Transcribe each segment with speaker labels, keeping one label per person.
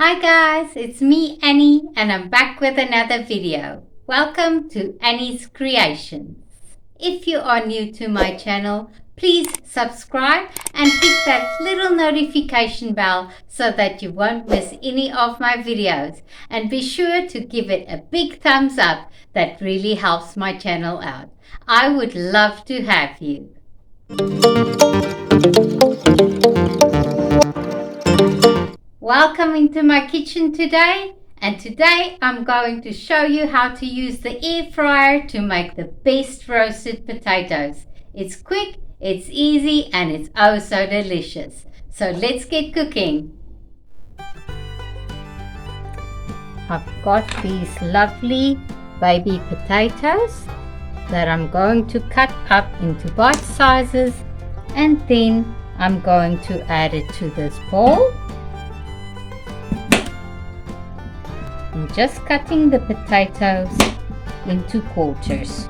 Speaker 1: Hi guys, it's me Annie and I'm back with another video. Welcome to Annie's Creations. If you are new to my channel, please subscribe and hit that little notification bell so that you won't miss any of my videos. And be sure to give it a big thumbs up, that really helps my channel out. I would love to have you. Welcome into my kitchen today, and today I'm going to show you how to use the air fryer to make the best roasted potatoes. It's quick, it's easy, and it's oh so delicious. So let's get cooking. I've got these lovely baby potatoes that I'm going to cut up into bite sizes, and then I'm going to add it to this bowl. I'm just cutting the potatoes into quarters.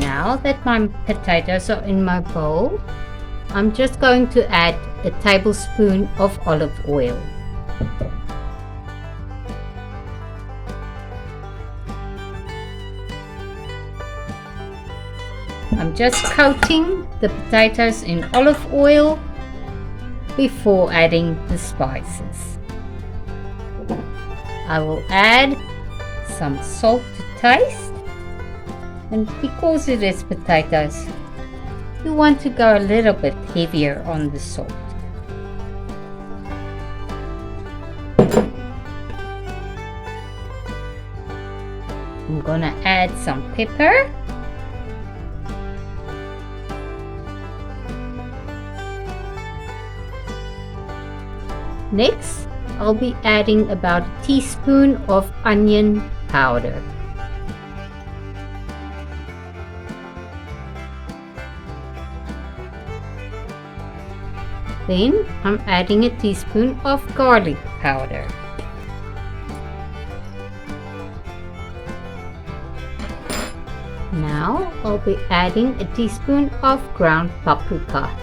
Speaker 1: Now that my potatoes are in my bowl, I'm just going to add a tablespoon of olive oil. I'm just coating the potatoes in olive oil before adding the spices. I will add some salt to taste, and because it is potatoes, you want to go a little bit heavier on the salt. I'm gonna add some pepper. Next, I'll be adding about a teaspoon of onion powder. Then I'm adding a teaspoon of garlic powder. Now I'll be adding a teaspoon of ground paprika.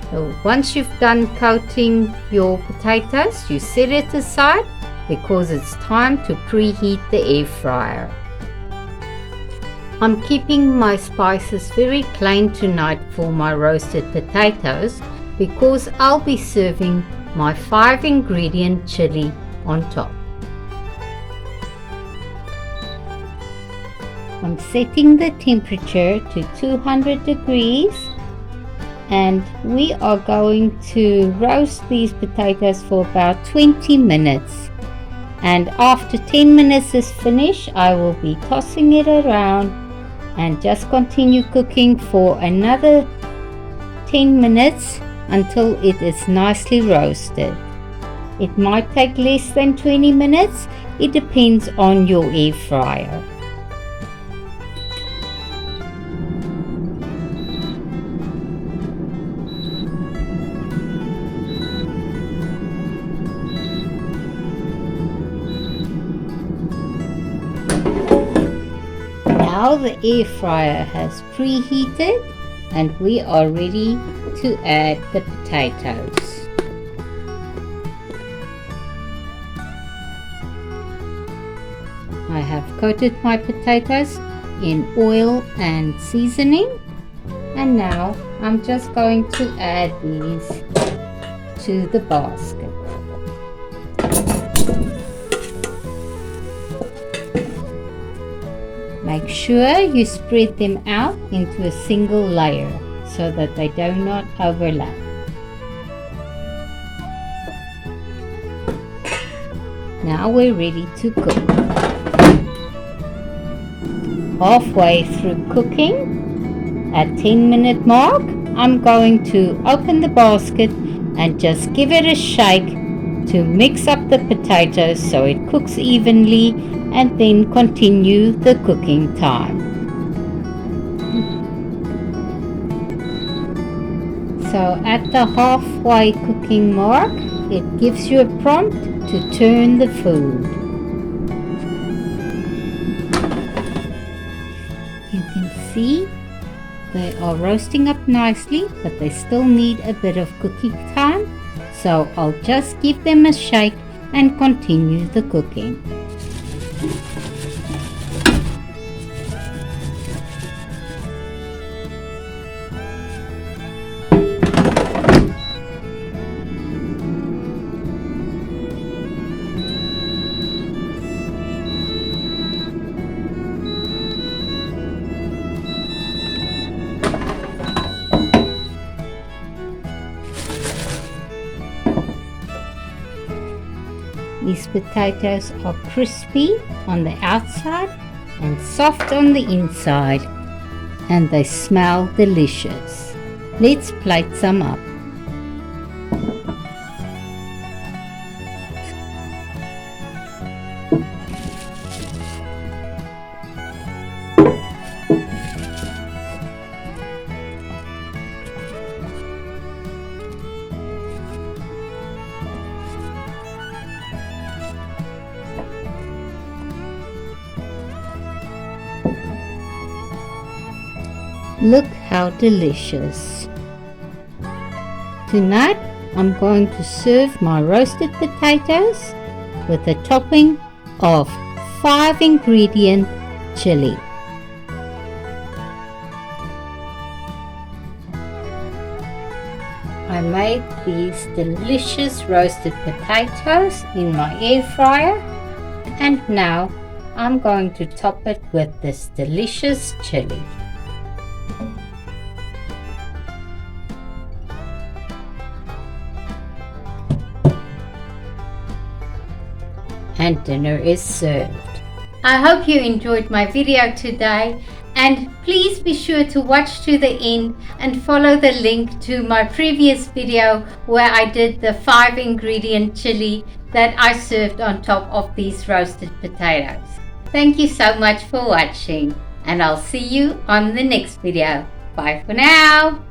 Speaker 1: So once you've done coating your potatoes, you set it aside because it's time to preheat the air fryer. I'm keeping my spices very plain tonight for my roasted potatoes because I'll be serving my 5-ingredient chili on top. I'm setting the temperature to 200 degrees. And we are going to roast these potatoes for about 20 minutes. And after 10 minutes is finished, I will be tossing it around and just continue cooking for another 10 minutes until it is nicely roasted. It might take less than 20 minutes. It depends on your air fryer. Now the air fryer has preheated and we are ready to add the potatoes. I have coated my potatoes in oil and seasoning, and now I'm just going to add these to the basket. Make sure you spread them out into a single layer so that they do not overlap. Now we're ready to cook. Halfway through cooking, at 10-minute mark, I'm going to open the basket and just give it a shake to mix up the potatoes so it cooks evenly, and then continue the cooking time. So at the halfway cooking mark, it gives you a prompt to turn the food. You can see they are roasting up nicely, but they still need a bit of cooking time. So I'll just give them a shake and continue the cooking. These potatoes are crispy on the outside and soft on the inside, and they smell delicious. Let's plate some up. Look how delicious. Tonight I'm going to serve my roasted potatoes with a topping of 5-ingredient chili. I made these delicious roasted potatoes in my air fryer, and now I'm going to top it with this delicious chili. And dinner is served. I hope you enjoyed my video today, and please be sure to watch to the end and follow the link to my previous video where I did the 5-ingredient chili that I served on top of these roasted potatoes. Thank you so much for watching, and I'll see you on the next video. Bye for now.